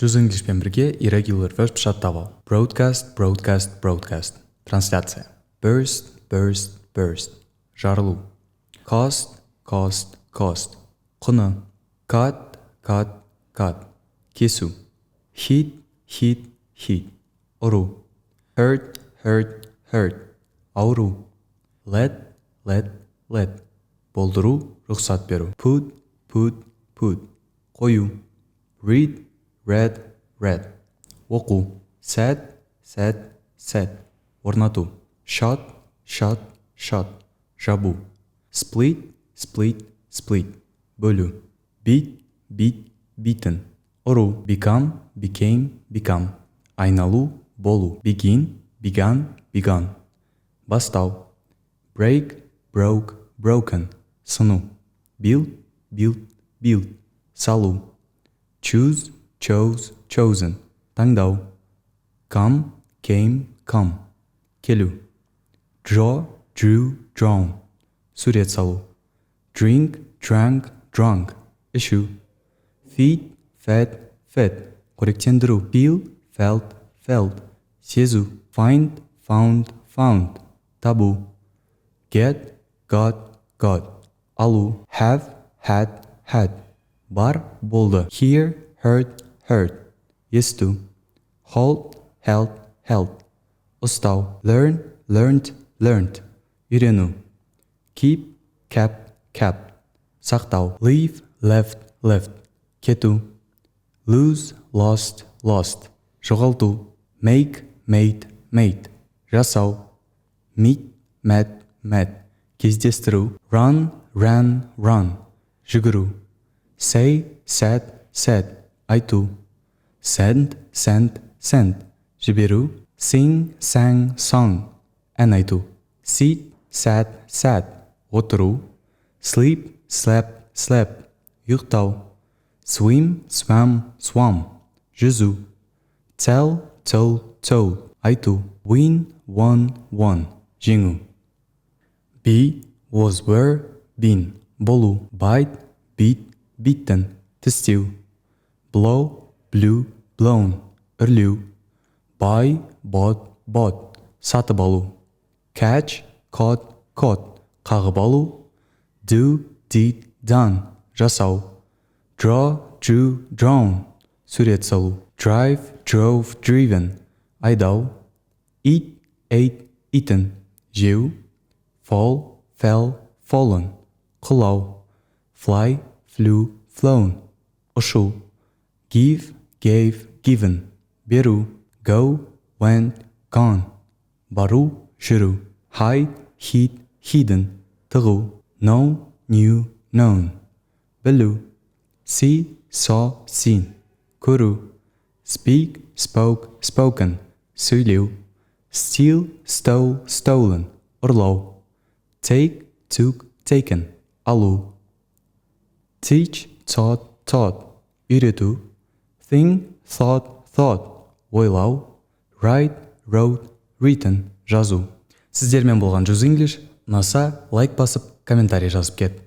Juzeng'пен бірге irregular verb жаттап ал. Broadcast. Трансляция. Burst. Жарылу. Cost. Құны. Cut. Кесу. Hit. Ұру. Hurt. Ауру. Let. Болдыру, рұқсат беру. Put. Қою. Read. Оқу. Set. Орнату. Shut. Жабу. Split. Бөлу. Beaten. Ұру. Became. Айналу, болу. Began. Бастау. Break. Broken. Сыну. Build. Салу. Choose. Chosen. Таңдау. Come. Келу. Draw. Drawn. Сурет салу. Drink. Drunk. Ішу. Feed. Fed. Қоректендіру. Feel. Felt. Сезу. Find. Found. Табу. Get. Got. Алу. Have. Had. Бар. Болды. Hear. Heard. Есту. Hold. Held. Ұстау. Learned. Үйрену. Keep. Kept. Сақтау. Leave. Left. Кету. Lose. Lost. Жоғалту. Make. Made. Жасау. Met. Кездестіру. Run. Жүгіру. Say. Said. Айту. Send. Жіберу. Sing. Song. Ән айту. Sit. Sat. Отыру. Sleep. Slept. Ұйықтау. Swim. Swam. Жүзу. Tell. Told. Айту. Win. Won. Жеңу. Be. Was. Were. Been. Болу. Bite. Bitten. Тістеу. Blow. Blew. Blown. Үрлеу. Buy. Bought. Сатып алу. Catch. Caught. Қағып алу. Do. Did. Done. Жасау. Draw. Drawn. Сурет салу. Drive. Drove. Driven. Айдау. Eat. Ate. Eaten. Жеу. Fall. Fallen. Қылау. Fly. Flew. Flown. Ұшу. Give. Gave. Given. Беру. Go. Went. Gone. Бару. Жүру. Hide. Hidden. Тығу. Know. Knew. Known. Білу. See. Saw. Seen. Көру. Speak. Spoken. Сөйлеу. Steal. Stole. Stolen. Ұрлау. Take. Took. Taken. Алу. Teach. Taught. Үйрету. Think. Thought. Ойлау. Write. Wrote. Written. Жазу. Сіздермен болған Juzeng. Ұнаса, лайк басып, комментарий жазып кет.